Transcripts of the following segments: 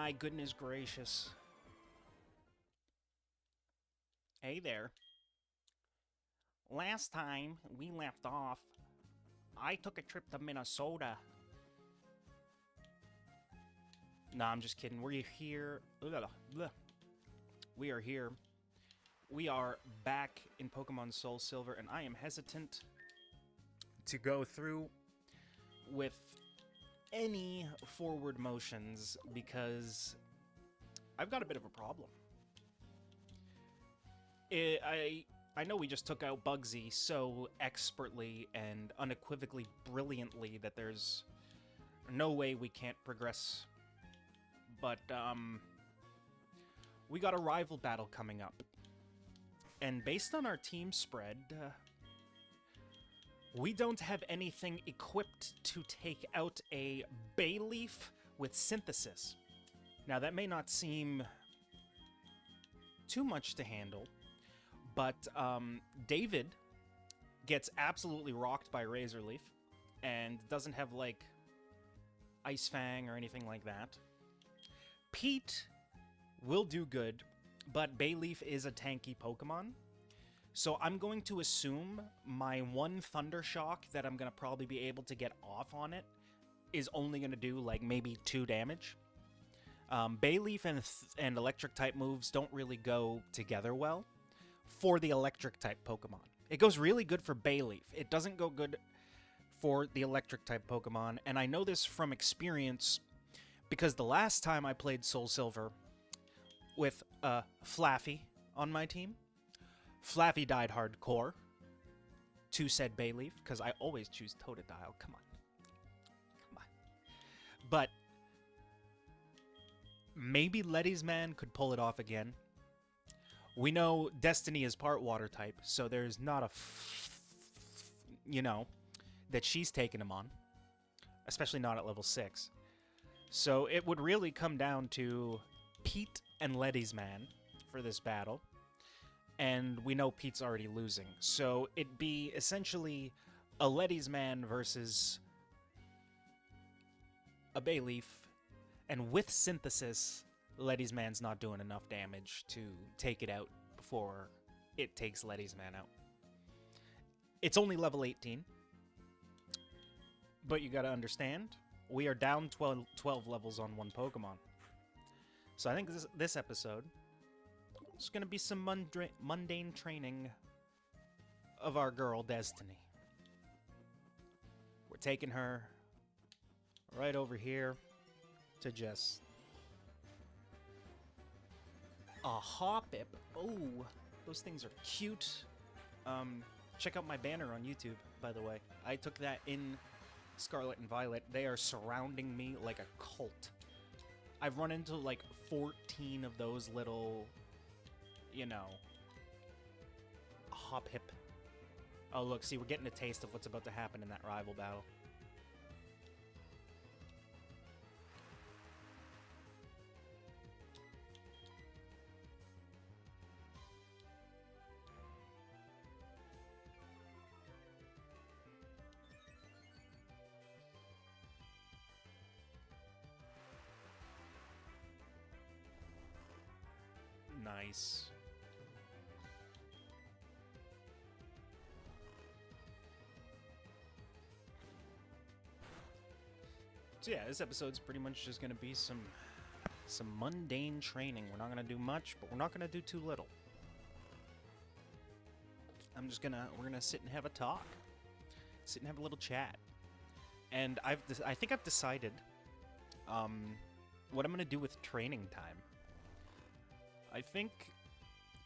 my goodness gracious. Hey there. Last time we left off, I took a trip to Minnesota. Nah, I'm just kidding. We're here. We are here. We are back in Pokemon Soul Silver, and I am hesitant to go through with any forward motions because I've got a bit of a problem. I know we just took out Bugsy so expertly and unequivocally brilliantly that there's no way we can't progress. But, we got a rival battle coming up. And based on our team spread, we don't have anything equipped to take out a Bayleef with Synthesis. Now, that may not seem too much to handle, but David gets absolutely rocked by Razorleaf and doesn't have, like, Ice Fang or anything like that. Pete will do good, but Bayleef is a tanky Pokemon. So I'm going to assume my one Thunder Shock that I'm going to probably be able to get off on it is only going to do, like, maybe 2 damage. Bayleef and Electric-type moves don't really go together well for the Electric-type Pokemon. It goes really good for Bayleef. It doesn't go good for the Electric-type Pokemon, and I know this from experience because the last time I played Soul Silver with Flaffy on my team, Flaffy died hardcore to said Bayleef, because I always choose Totodile. Come on. Come on. But maybe Letty's Man could pull it off again. We know Destiny is part water type, so there's not that she's taking him on. Especially not at level 6. So it would really come down to Pete and Letty's Man for this battle. And we know Pete's already losing. So it'd be essentially a Letty's Man versus a Bayleef. And with Synthesis, Letty's Man's not doing enough damage to take it out before it takes Letty's Man out. It's only level 18. But you gotta understand, we are down 12 levels on one Pokemon. So I think this episode is going to be some mundane training of our girl, Destiny. We're taking her right over here to just a Hoppip. Oh, those things are cute. Check out my banner on YouTube, by the way. I took that in Scarlet and Violet. They are surrounding me like a cult. I've run into like 14 of those little, Hoppip. Oh, look, see, we're getting a taste of what's about to happen in that rival battle. Nice. So yeah, this episode's pretty much just gonna be some mundane training. We're not gonna do much, but we're not gonna do too little. We're gonna sit and have a talk, sit and have a little chat, and I think I've decided, what I'm gonna do with training time. I think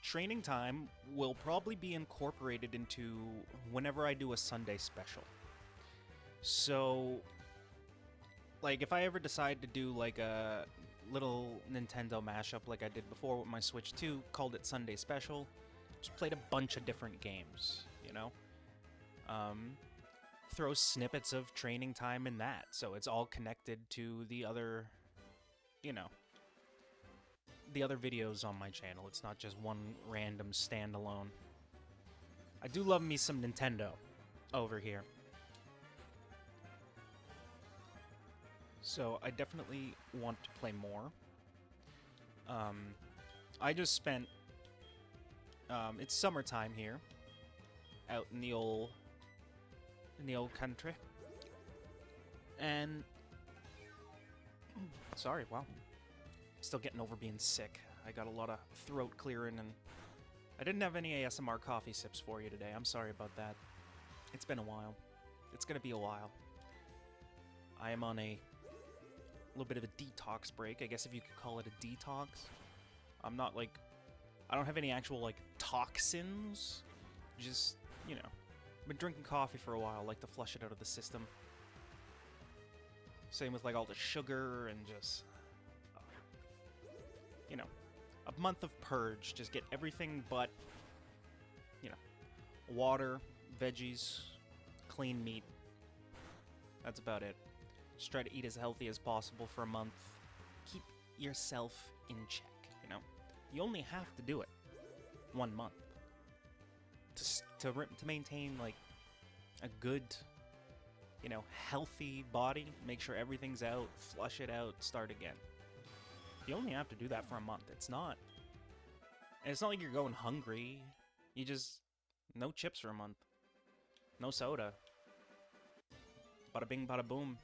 training time will probably be incorporated into whenever I do a Sunday special. So, like, if I ever decide to do, like, a little Nintendo mashup like I did before with my Switch 2, called it Sunday Special, just played a bunch of different games, throw snippets of training time in that, so it's all connected to the other, the other videos on my channel. It's not just one random standalone. I do love me some Nintendo over here. So I definitely want to play more. I just spent, it's summertime here, out in the old country, and sorry, wow, still getting over being sick. I got a lot of throat clearing, and I didn't have any ASMR coffee sips for you today. I'm sorry about that. It's been a while. It's gonna be a while. I am on a little bit of a detox break, I guess if you could call it a detox. I'm not like, I don't have any actual like toxins, just, you know, been drinking coffee for a while, like to flush it out of the system. Same with like all the sugar and just, you know, a month of purge, just get everything but, you know, water, veggies, clean meat. That's about it. Just try to eat as healthy as possible for a month. Keep yourself in check, you know? You only have to do it 1 month to maintain, like, a good, you know, healthy body. Make sure everything's out, flush it out, start again. You only have to do that for a month. It's not like you're going hungry. You just, no chips for a month. No soda. Bada bing, bada boom.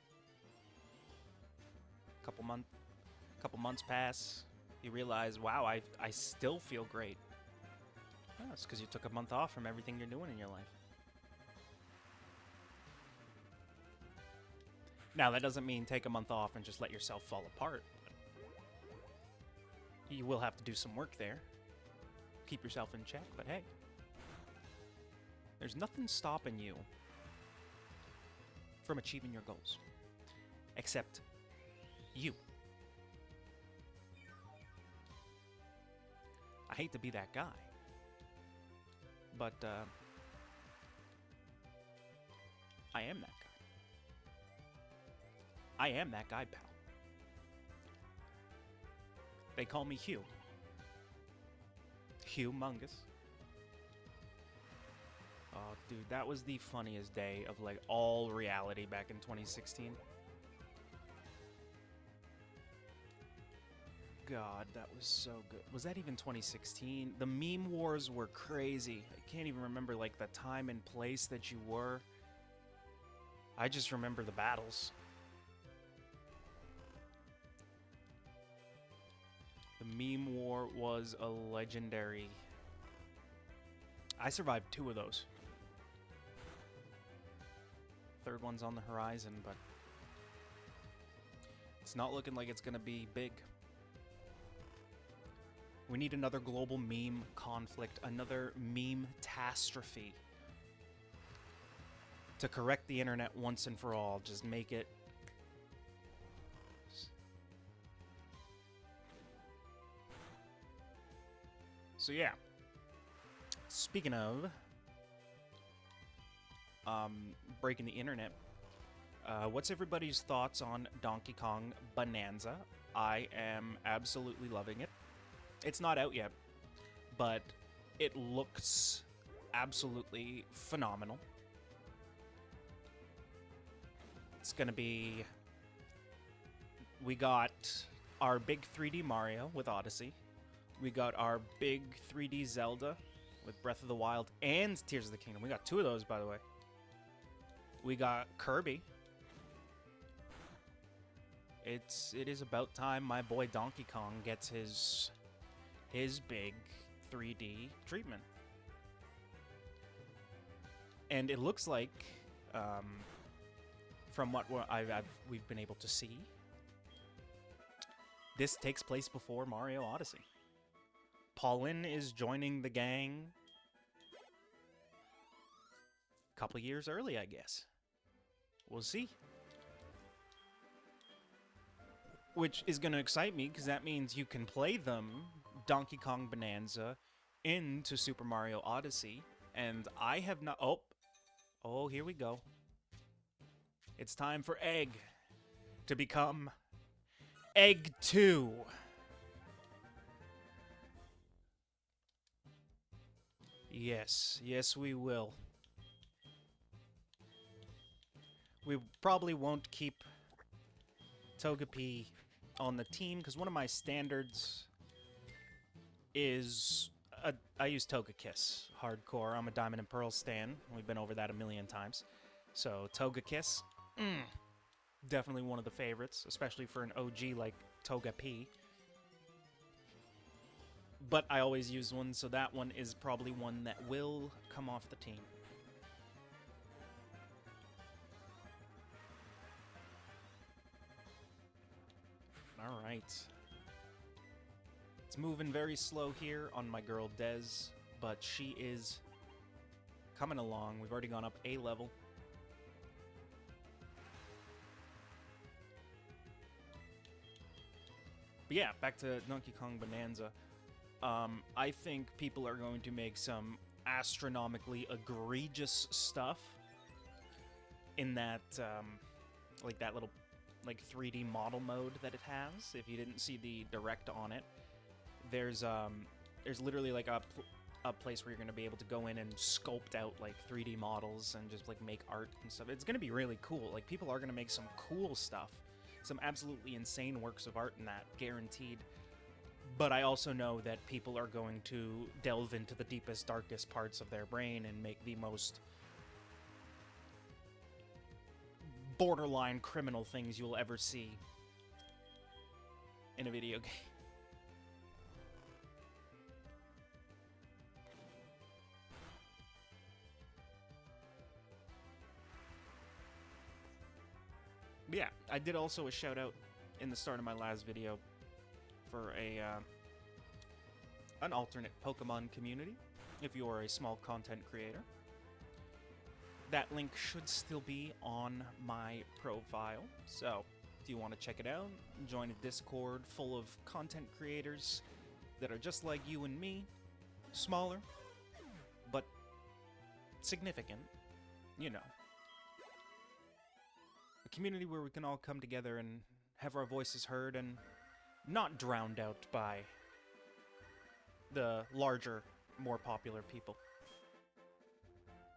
Couple months pass, you realize, wow, I still feel great. Yeah, it's because you took a month off from everything you're doing in your life. Now, that doesn't mean take a month off and just let yourself fall apart. You will have to do some work there. Keep yourself in check, but hey. There's nothing stopping you from achieving your goals. Except you. I hate to be that guy, but I am that guy. I am that guy, pal. They call me Hugh. Humongous. Oh, dude, that was the funniest day of, like, all reality back in 2016. God, that was so good. Was that even 2016? The meme wars were crazy. I can't even remember, like, the time and place that you were. I just remember the battles. The meme war was a legendary. I survived 2 of those. Third one's on the horizon, but it's not looking like it's gonna be big. We need another global meme conflict, another meme-tastrophe to correct the internet once and for all. Just make it. So yeah. Speaking of breaking the internet, what's everybody's thoughts on Donkey Kong Bonanza? I am absolutely loving it. It's not out yet, but it looks absolutely phenomenal. It's gonna be... We got our big 3D Mario with Odyssey. We got our big 3D Zelda with Breath of the Wild and Tears of the Kingdom. We got 2 of those, by the way. We got Kirby. It is about time my boy Donkey Kong gets his big 3D treatment. And it looks like, from what we've been able to see, this takes place before Mario Odyssey. Paulin is joining the gang a couple years early, I guess. We'll see. Which is going to excite me, because that means you can play them, Donkey Kong Bonanza, into Super Mario Odyssey, and I have not... Oh, here we go. It's time for Egg to become Egg 2. Yes, we will. We probably won't keep Togepi on the team, because one of my standards is I use Togekiss hardcore. I'm a Diamond and Pearl stan. We've been over that a million times. So Togekiss, definitely one of the favorites, especially for an OG like Togepi. But I always use one, so that one is probably one that will come off the team. All right. It's moving very slow here on my girl Dez, but she is coming along. We've already gone up a level. But yeah, back to Donkey Kong Bonanza. I think people are going to make some astronomically egregious stuff in that, like that little, like 3D model mode that it has. If you didn't see the direct on it, there's literally like a place where you're going to be able to go in and sculpt out like 3D models and just like make art and stuff. It's going to be really cool. Like people are going to make some cool stuff, some absolutely insane works of art in that, guaranteed. But I also know that people are going to delve into the deepest, darkest parts of their brain and make the most borderline criminal things you'll ever see in a video game. But yeah, I did also a shout out in the start of my last video for an alternate Pokemon community if you are a small content creator. That link should still be on my profile, so if you want to check it out, join a Discord full of content creators that are just like you and me, smaller, but significant, you know. A community where we can all come together and have our voices heard and not drowned out by the larger, more popular people.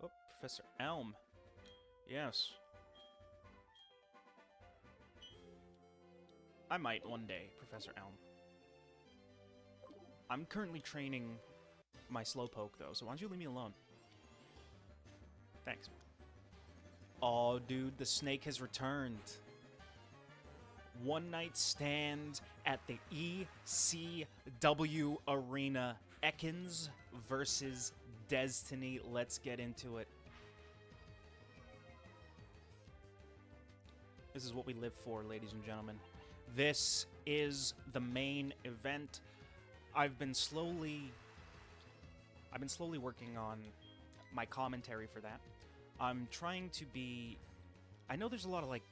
Oh, Professor Elm. Yes. I might one day, Professor Elm. I'm currently training my Slowpoke, though, so why don't you leave me alone? Thanks. Oh, dude, the snake has returned. One night stand at the ECW Arena. Ekans versus Destiny. Let's get into it. This is what we live for, ladies and gentlemen. This is the main event. I've been slowly working on my commentary for that. I'm trying to be... I know there's a lot of, like,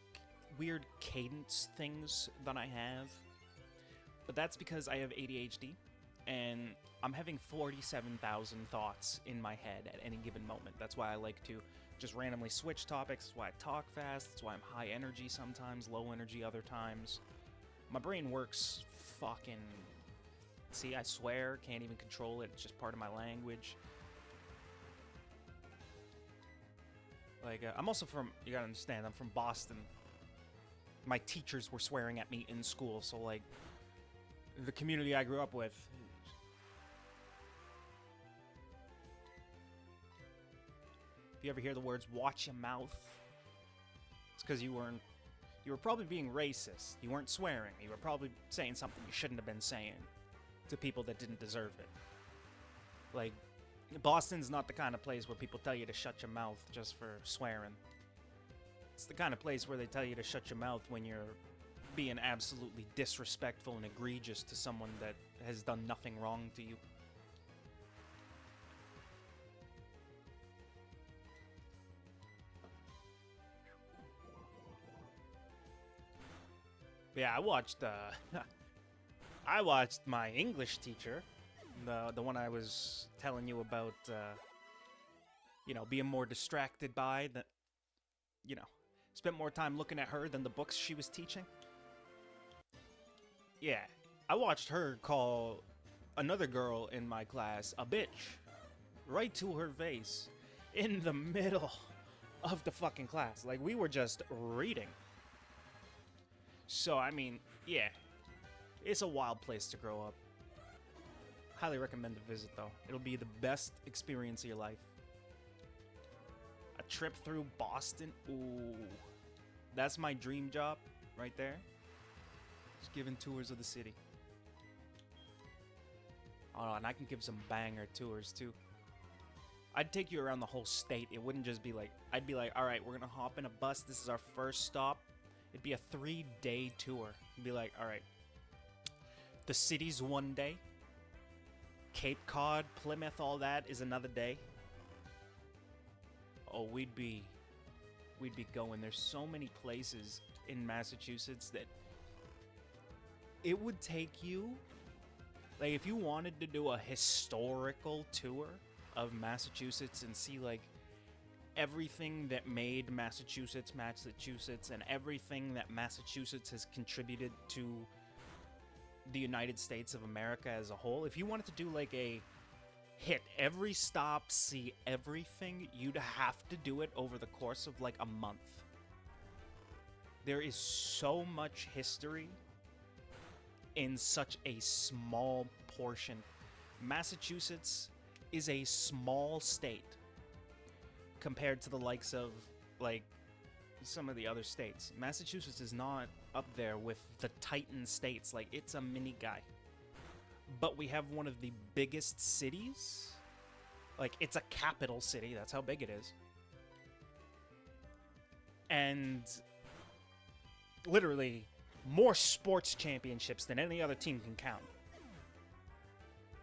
weird cadence things that I have, but that's because I have ADHD, and I'm having 47,000 thoughts in my head at any given moment. That's why I like to just randomly switch topics. That's why I talk fast. That's why I'm high energy sometimes, low energy other times. My brain works fucking... See, I swear, can't even control it. It's just part of my language. Like, I'm also from... You gotta understand, I'm from Boston. My teachers were swearing at me in school, so, like, the community I grew up with... If you ever hear the words, watch your mouth, it's because you were probably being racist. You weren't swearing. You were probably saying something you shouldn't have been saying to people that didn't deserve it. Like, Boston's not the kind of place where people tell you to shut your mouth just for swearing. It's the kind of place where they tell you to shut your mouth when you're being absolutely disrespectful and egregious to someone that has done nothing wrong to you. Yeah, I watched my English teacher, the one I was telling you about, you know, being more distracted by, that, you know, spent more time looking at her than the books she was teaching. Yeah, I watched her call another girl in my class a bitch, right to her face, in the middle of the fucking class. Like, we were just reading. So, I mean, yeah, it's a wild place to grow up. Highly recommend the visit, though. It'll be the best experience of your life. A trip through Boston. Ooh. That's my dream job right there. Just giving tours of the city. Oh, and I can give some banger tours, too. I'd take you around the whole state. It wouldn't just be like... I'd be like, all right, we're going to hop in a bus. This is our first stop. It'd be a 3-day tour. It'd be like, all right. The city's one day. Cape Cod, Plymouth, all that is another day. Oh, we'd be going. There's so many places in Massachusetts that it would take you, like, if you wanted to do a historical tour of Massachusetts and see, like, everything that made Massachusetts Massachusetts and everything that Massachusetts has contributed to the United States of America as a whole, if you wanted to do like a hit every stop, see everything, you'd have to do it over the course of like a month. There is so much history in such a small portion. Massachusetts is a small state compared to the likes of like some of the other states. Massachusetts is not up there with the Titan states. Like, it's a mini guy. But we have one of the biggest cities. Like, it's a capital city. That's how big it is. And literally more sports championships than any other team can count.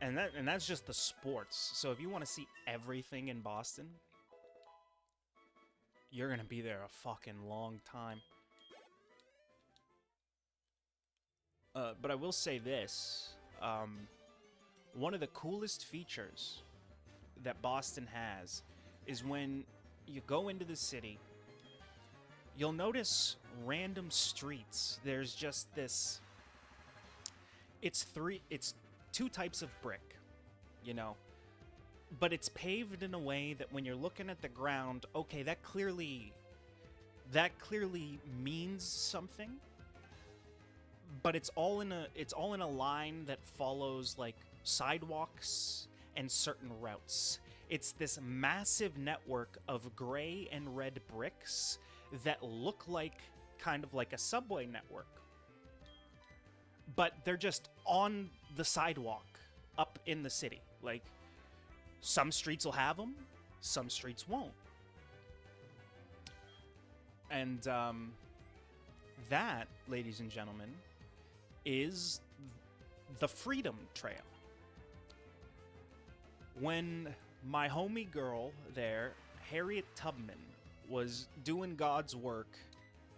And that's just the sports. So if you want to see everything in Boston, you're gonna be there a fucking long time. But I will say this. One of the coolest features that Boston has is when you go into the city, you'll notice random streets. There's just this... It's two types of brick, you know? But it's paved in a way that when you're looking at the ground, okay, that clearly means something. But it's all in a line that follows like sidewalks and certain routes. It's this massive network of gray and red bricks that look like kind of like a subway network. But they're just on the sidewalk up in the city. Like, some streets will have them, some streets won't. And that, ladies and gentlemen, is the Freedom Trail. When my homie girl there, Harriet Tubman, was doing God's work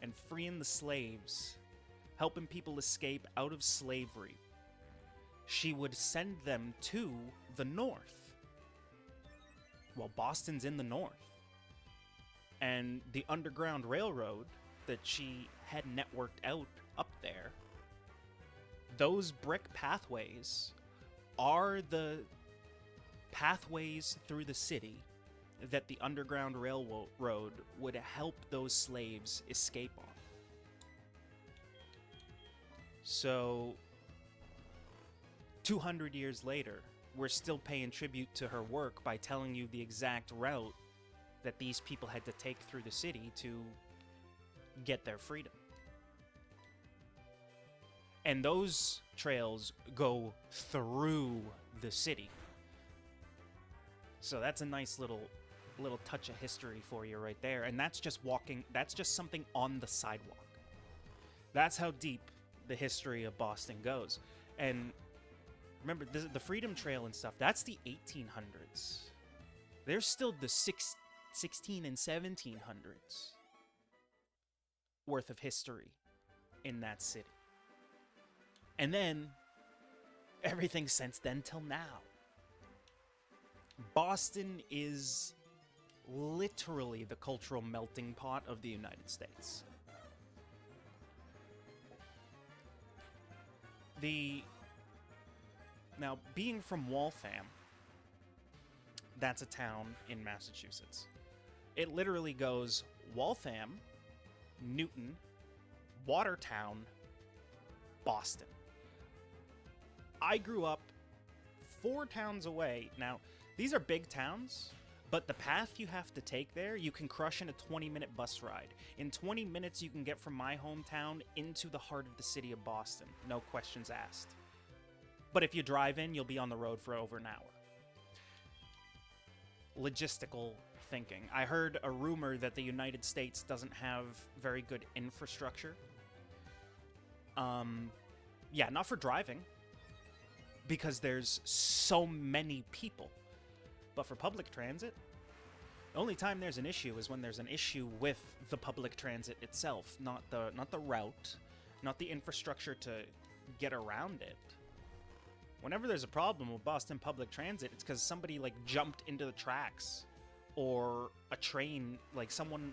and freeing the slaves, helping people escape out of slavery, she would send them to the north. Well, Boston's in the north. And the Underground Railroad that she had networked out up there, those brick pathways are the pathways through the city that the Underground Railroad would help those slaves escape on. So, 200 years later, we're still paying tribute to her work by telling you the exact route that these people had to take through the city to get their freedom. And those trails go through the city. So that's a nice little touch of history for you right there. And that's just something on the sidewalk. That's how deep the history of Boston goes. And remember, the Freedom Trail and stuff, that's the 1800s. There's still the 16 and 1700s worth of history in that city. And then, everything since then till now. Boston is literally the cultural melting pot of the United States. Now, being from Waltham, that's a town in Massachusetts. It literally goes Waltham, Newton, Watertown, Boston. I grew up 4 towns away. Now, these are big towns, but the path you have to take there, you can crush in a 20-minute bus ride. In 20 minutes, you can get from my hometown into the heart of the city of Boston. No questions asked. But if you drive in, you'll be on the road for over an hour. Logistical thinking. I heard a rumor that the United States doesn't have very good infrastructure. Yeah, not for driving, because there's so many people. But for public transit, the only time there's an issue is when there's an issue with the public transit itself, not the route, not the infrastructure to get around it. Whenever there's a problem with Boston public transit, it's because somebody like jumped into the tracks, or a train, like someone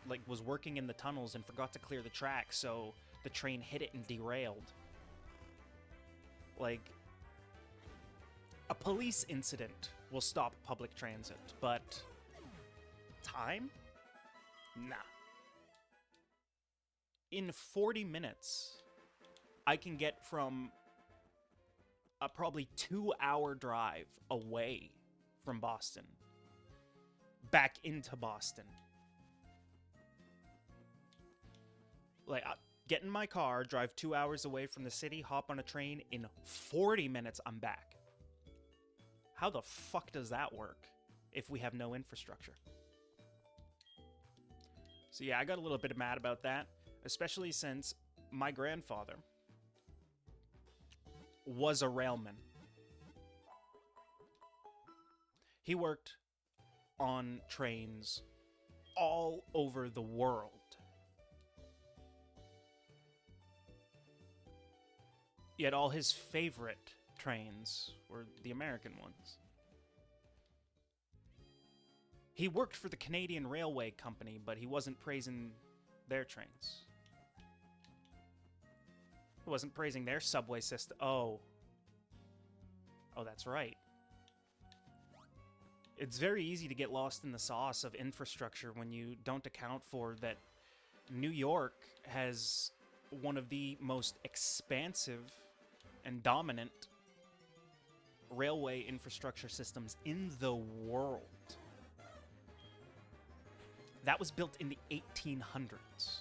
like was working in the tunnels and forgot to clear the tracks, so the train hit it and derailed. Like, a police incident will stop public transit, but time? Nah. In 40 minutes, I can get from a probably 2-hour drive away from Boston back into Boston. Like, get in my car, drive 2 hours away from the city, hop on a train, in 40 minutes, I'm back. How the fuck does that work if we have no infrastructure? So yeah, I got a little bit mad about that, especially since my grandfather was a railman. He worked on trains all over the world. Yet all his favorite trains were the American ones. He worked for the Canadian Railway Company, but he wasn't praising their trains. He wasn't praising their subway system. Oh, that's right. It's very easy to get lost in the sauce of infrastructure when you don't account for that New York has one of the most expansive and dominant railway infrastructure systems in the world. That was built in the 1800s,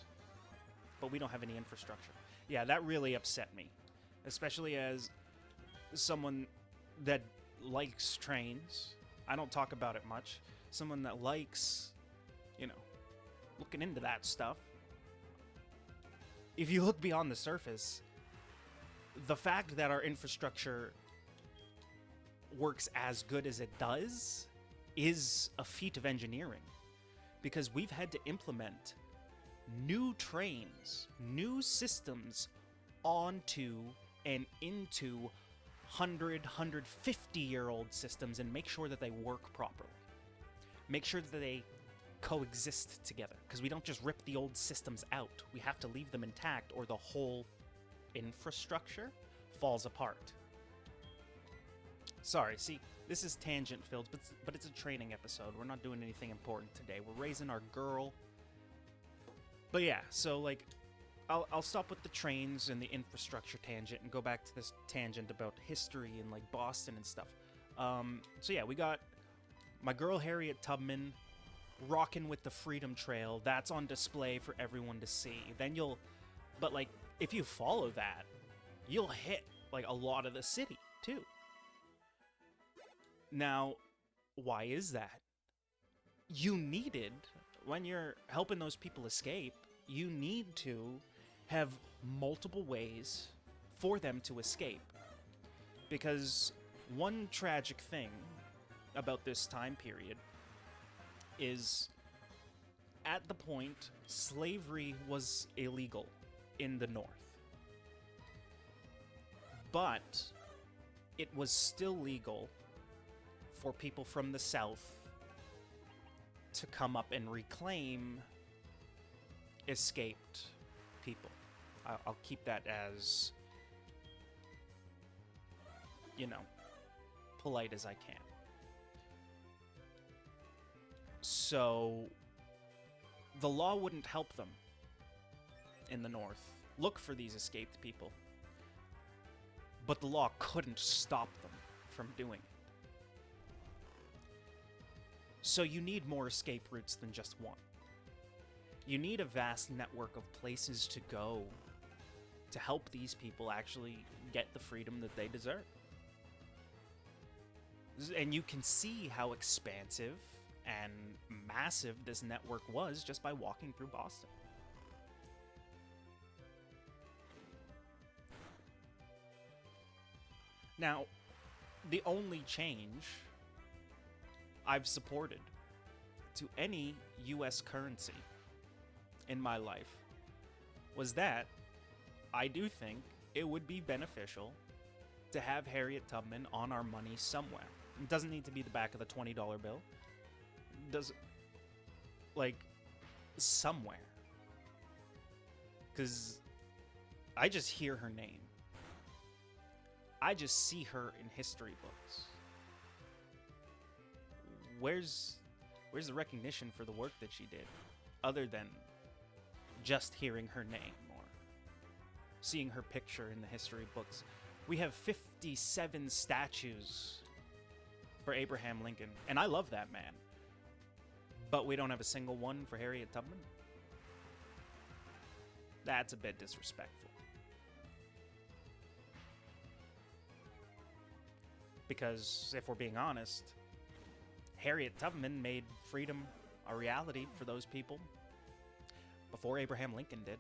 but we don't have any infrastructure. Yeah, that really upset me, especially as someone that likes trains. I don't talk about it much. Someone that likes, looking into that stuff. If you look beyond the surface, the fact that our infrastructure works as good as it does is a feat of engineering, because we've had to implement new trains, new systems onto and into 150-year-old systems and make sure that they work properly. Make sure that they coexist together, because we don't just rip the old systems out. We have to leave them intact, or the whole infrastructure falls apart. Sorry, see, this is tangent-filled, but it's a training episode. We're not doing anything important today. We're raising our girl. But yeah, so, like, I'll stop with the trains and the infrastructure tangent and go back to this tangent about history and, like, Boston and stuff. So yeah, we got my girl Harriet Tubman rocking with the Freedom Trail. That's on display for everyone to see. Then but, like, if you follow that, you'll hit, like, a lot of the city, too. Now, why is that? You needed, when you're helping those people escape, you need to have multiple ways for them to escape. Because one tragic thing about this time period is, at the point, slavery was illegal in the North. But it was still legal for people from the South to come up and reclaim escaped people. I'll keep that as, polite as I can. So, the law wouldn't help them in the North look for these escaped people. But the law couldn't stop them from doing it. So you need more escape routes than just one. You need a vast network of places to go to help these people actually get the freedom that they deserve. And you can see how expansive and massive this network was just by walking through Boston. Now, the only change I've supported to any US currency in my life was that I do think it would be beneficial to have Harriet Tubman on our money somewhere. It doesn't need to be the back of the $20 bill. Does, like, somewhere. Because I just hear her name. I just see her in history books. Where's the recognition for the work that she did, other than just hearing her name or seeing her picture in the history books? We have 57 statues for Abraham Lincoln, and I love that man. But we don't have a single one for Harriet Tubman? That's a bit disrespectful. Because, if we're being honest, Harriet Tubman made freedom a reality for those people before Abraham Lincoln did.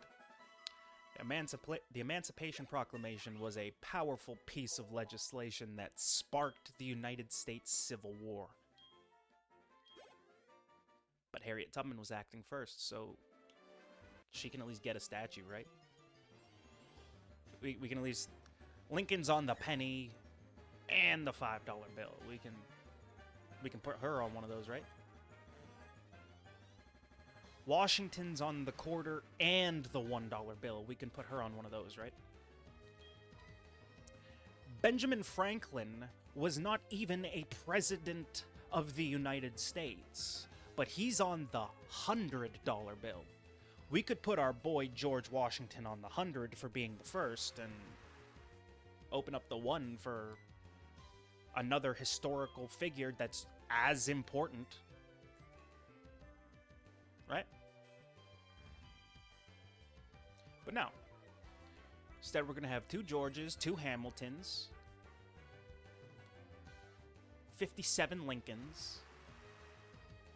The Emancipation Proclamation was a powerful piece of legislation that sparked the United States Civil War. But Harriet Tubman was acting first, so she can at least get a statue, right? We can at least... Lincoln's on the penny and the $5 bill. We can put her on one of those, right? Washington's on the quarter and the $1 bill. We can put her on one of those, right? Benjamin Franklin was not even a president of the United States, but he's on the $100 bill. We could put our boy George Washington on the 100 for being the first and open up the 1 for another historical figure that's as important. Right? But no. Instead, we're going to have 2 Georges, 2 Hamiltons, 57 Lincolns.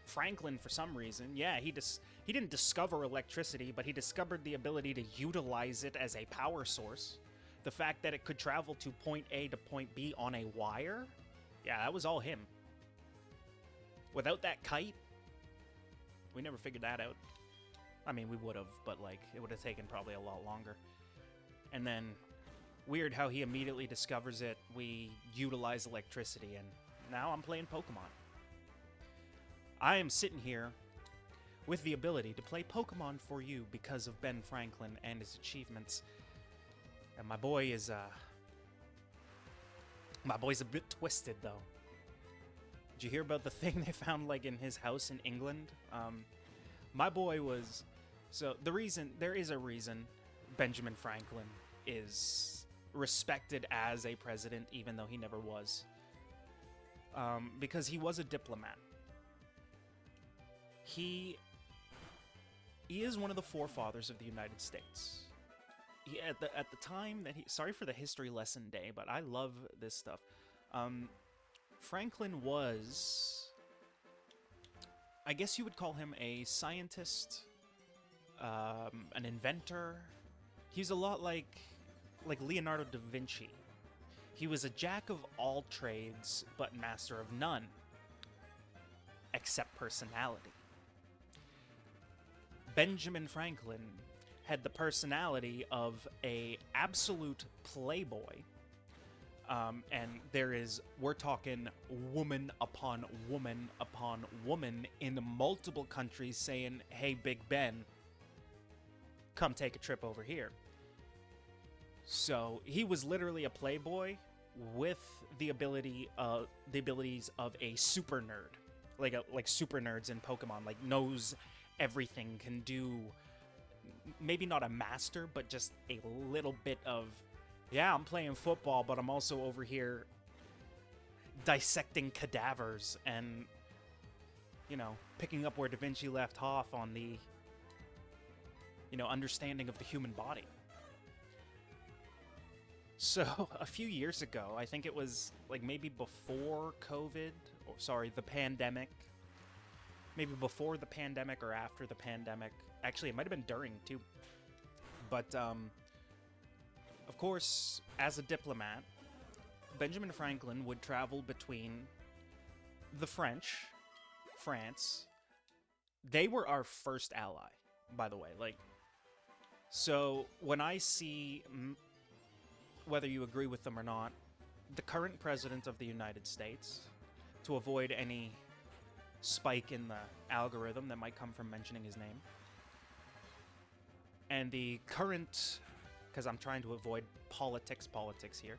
Franklin, for some reason, yeah, he didn't discover electricity, but he discovered the ability to utilize it as a power source. The fact that it could travel to point A to point B on a wire, yeah, that was all him. Without that kite, we never figured that out. I mean, we would have, but, like, it would have taken probably a lot longer. And then, weird how he immediately discovers it. We utilize electricity, and now I'm playing Pokemon. I am sitting here with the ability to play Pokemon for you because of Ben Franklin and his achievements. And my boy's a bit twisted, though. Did you hear about the thing they found, like, in his house in England? My boy was... So, there is a reason Benjamin Franklin is respected as a president, even though he never was. Because he was a diplomat. He is one of the forefathers of the United States. At the time that he... Sorry for the history lesson day, but I love this stuff. Franklin was... I guess you would call him a scientist, an inventor. He's a lot like Leonardo da Vinci. He was a jack of all trades, but master of none, except personality. Benjamin Franklin had the personality of a absolute playboy. And we're talking woman upon woman upon woman in multiple countries saying, hey, Big Ben, come take a trip over here. So he was literally a playboy with the abilities of a super nerd, like super nerds in Pokemon, like knows everything, can do maybe not a master, but just a little bit of, yeah, I'm playing football, but I'm also over here dissecting cadavers and, picking up where Da Vinci left off on the, understanding of the human body. So, a few years ago, I think it was like maybe before COVID, or sorry, the pandemic. Maybe before the pandemic or after the pandemic. Actually, it might have been during too. But, of course, as a diplomat, Benjamin Franklin would travel between the French, France. They were our first ally, by the way. So when I see, whether you agree with them or not, the current president of the United States, to avoid any spike in the algorithm that might come from mentioning his name, and the current, because I'm trying to avoid politics here,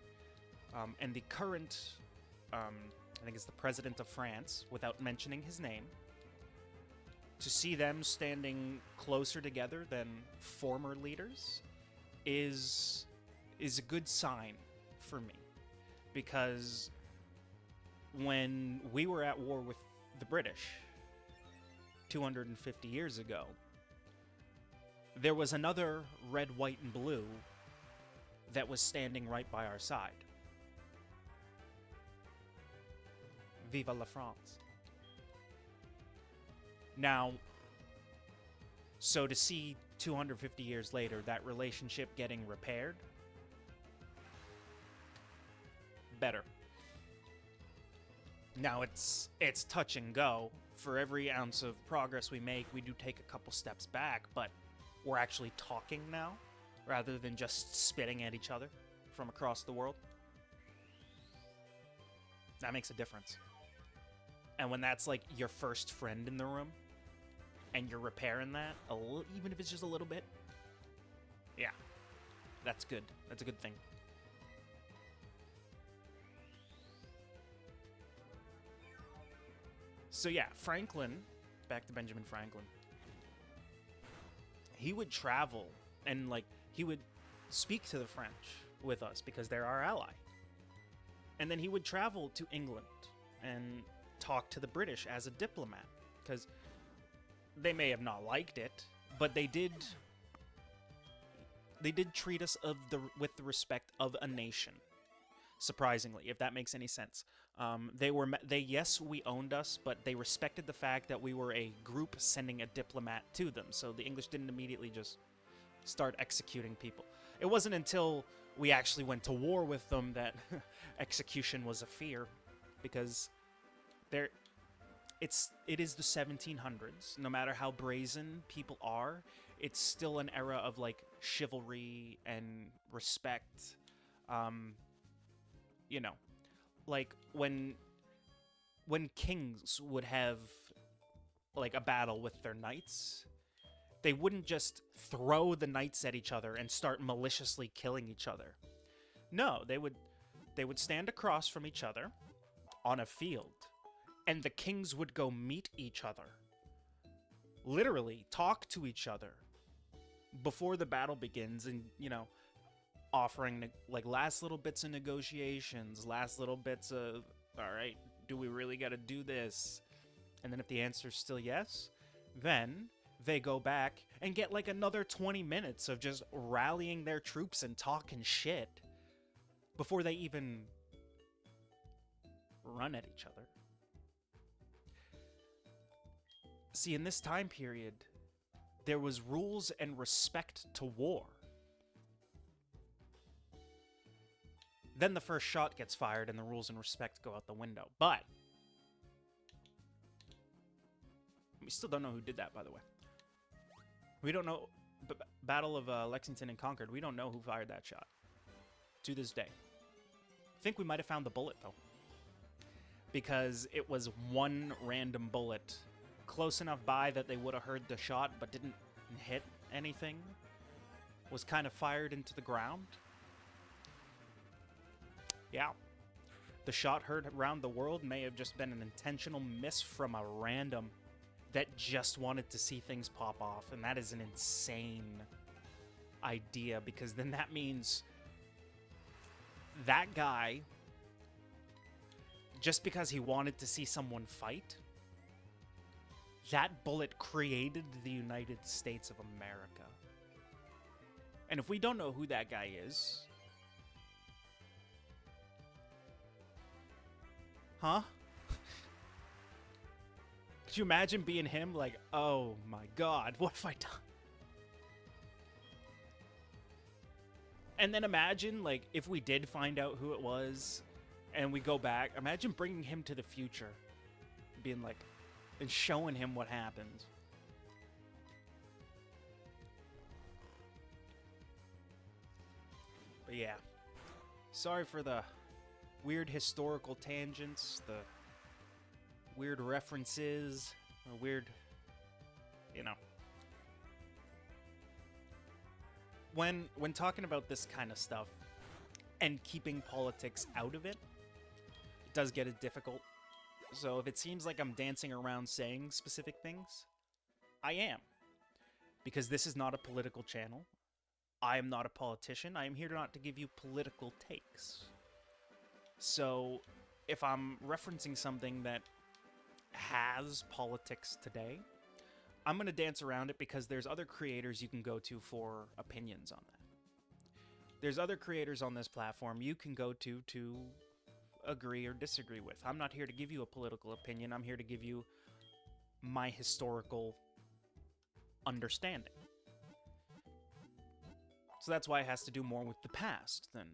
and the current, I think it's the president of France, without mentioning his name, to see them standing closer together than former leaders is a good sign for me. Because when we were at war with the British 250 years ago, there was another red, white, and blue that was standing right by our side. Vive la France. Now, so to see 250 years later that relationship getting repaired, better. Now it's touch and go. For every ounce of progress we make, we do take a couple steps back, but we're actually talking now, rather than just spitting at each other from across the world. That makes a difference. And when that's like your first friend in the room, and you're repairing that, even if it's just a little bit, yeah, that's good. That's a good thing. So yeah, Franklin, back to Benjamin Franklin, he would travel and he would speak to the French with us because they're our ally. And then he would travel to England and talk to the British as a diplomat, because they may have not liked it, but they did treat us with the respect of a nation. Surprisingly, if that makes any sense. Yes, we owned us, but they respected the fact that we were a group sending a diplomat to them. So the English didn't immediately just start executing people. It wasn't until we actually went to war with them that execution was a fear, because it is the 1700s. No matter how brazen people are, it's still an era of chivalry and respect. When kings would have a battle with their knights, they wouldn't just throw the knights at each other and start maliciously killing each other. No, they would stand across from each other on a field, and the kings would go meet each other. Literally talk to each other before the battle begins, and offering last little bits of negotiations, last little bits of, all right, do we really got to do this? And then if the answer is still yes, then they go back and get another 20 minutes of just rallying their troops and talking shit before they even run at each other. See, in this time period, there was rules and respect to war. Then the first shot gets fired and the rules and respect go out the window. But we still don't know who did that, by the way. We don't know. Battle of Lexington and Concord, we don't know who fired that shot to this day. I think we might have found the bullet, though, because it was one random bullet close enough by that they would have heard the shot but didn't hit anything. Was kind of fired into the ground. Yeah. The shot heard around the world may have just been an intentional miss from a random that just wanted to see things pop off. And that is an insane idea, because then that means that guy just because he wanted to see someone fight, that bullet created the United States of America. And if we don't know who that guy is... Huh? Could you imagine being him? Like, oh my god, what have I done? And then imagine, like, if we did find out who it was, and we go back, imagine bringing him to the future. Being like, and showing him what happened. But yeah. Sorry for the weird historical tangents, the weird references, the weird, you know. When talking about this kind of stuff and keeping politics out of it, it does get it difficult. So if it seems like I'm dancing around saying specific things, I am. Because this is not a political channel. I am not a politician. I am here not to give you political takes. So if I'm referencing something that has politics today, I'm going to dance around it because there's other creators you can go to for opinions on that. There's other creators on this platform you can go to agree or disagree with. I'm not here to give you a political opinion. I'm here to give you my historical understanding. So that's why it has to do more with the past than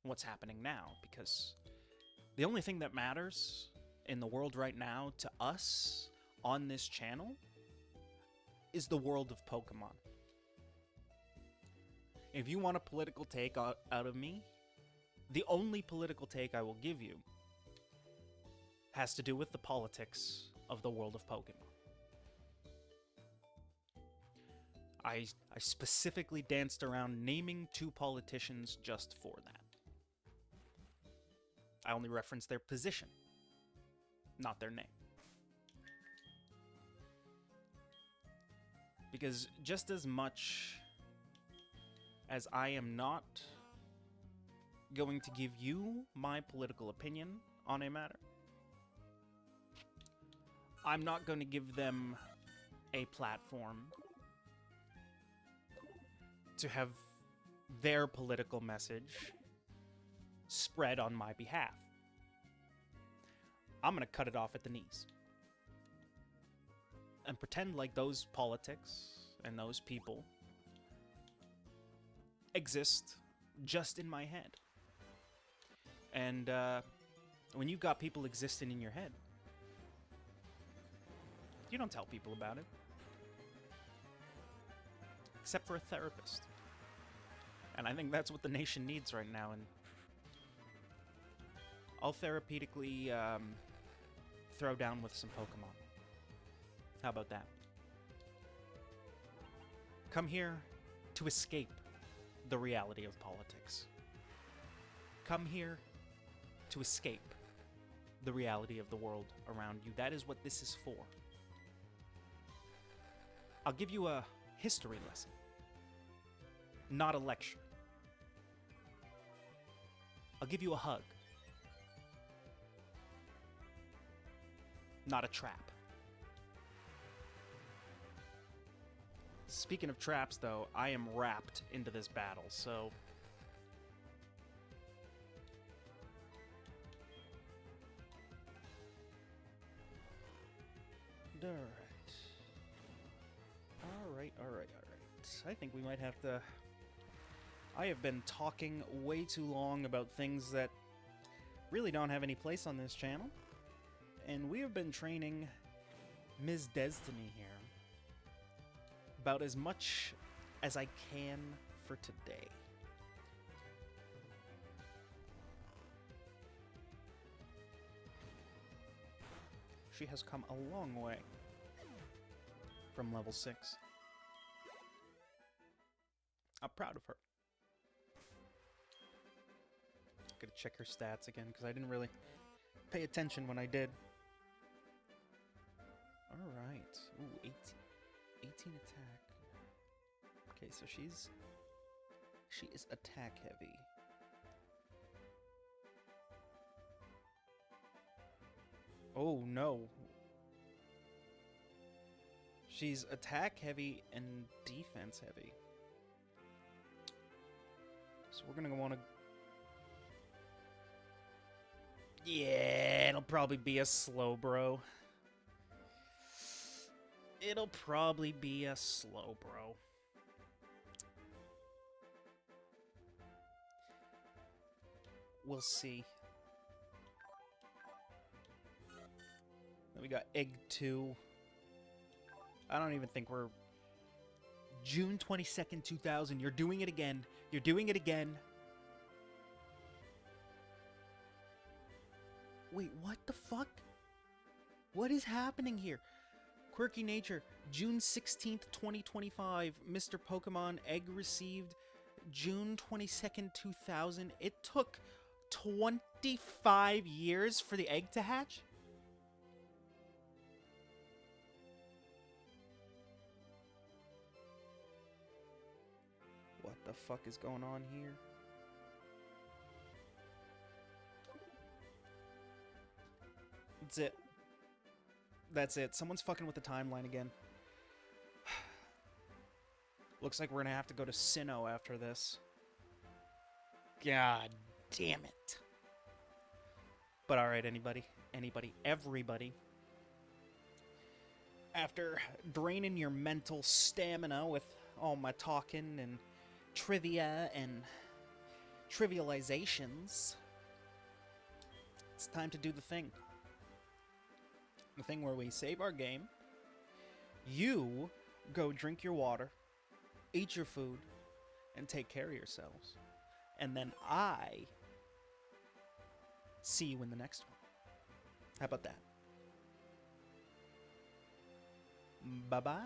what's happening now, because the only thing that matters in the world right now to us on this channel is the world of Pokemon. If you want a political take out of me, the only political take I will give you has to do with the politics of the world of Pokemon. I specifically danced around naming 2 politicians just for that. I only referenced their position, not their name. Because just as much as I am not going to give you my political opinion on a matter, I'm not going to give them a platform to have their political message spread on my behalf. I'm going to cut it off at the knees and pretend like those politics and those people exist just in my head. And when you've got people existing in your head, you don't tell people about it. Except for a therapist. And I think that's what the nation needs right now. And I'll therapeutically throw down with some Pokemon. How about that? Come here to escape the reality of politics. Come here to escape the reality of the world around you. That is what this is for. I'll give you a history lesson, not a lecture. I'll give you a hug, not a trap. Speaking of traps, though, I am wrapped into this battle, so... Alright. I think we might have to... I have been talking way too long about things that really don't have any place on this channel. And we have been training Ms. Destiny here about as much as I can for today. She has come a long way from level 6. I'm proud of her. Gotta check her stats again, because I didn't really pay attention when I did. Alright. Ooh, 18 attack. Okay, so she is attack heavy. Oh no. She's attack heavy and defense heavy. So we're gonna want to... Yeah, it'll probably be a slow, bro. It'll probably be a slow, bro. We'll see. Then we got Egg 2. I don't even think we're... June 22nd, 2000. You're doing it again. You're doing it again. Wait, what the fuck? What is happening here? Quirky Nature, June 16th, 2025. Mr. Pokemon Egg received June 22nd, 2000. It took 25 years for the egg to hatch? What the fuck is going on here? That's it. That's it. Someone's fucking with the timeline again. Looks like we're gonna have to go to Sinnoh after this. God damn it. But alright, everybody. After draining your mental stamina with all my talking and trivia and trivializations, it's time to do the thing. The thing where we save our game, you go drink your water, eat your food, and take care of yourselves. And then I see you in the next one. How about that? Bye-bye.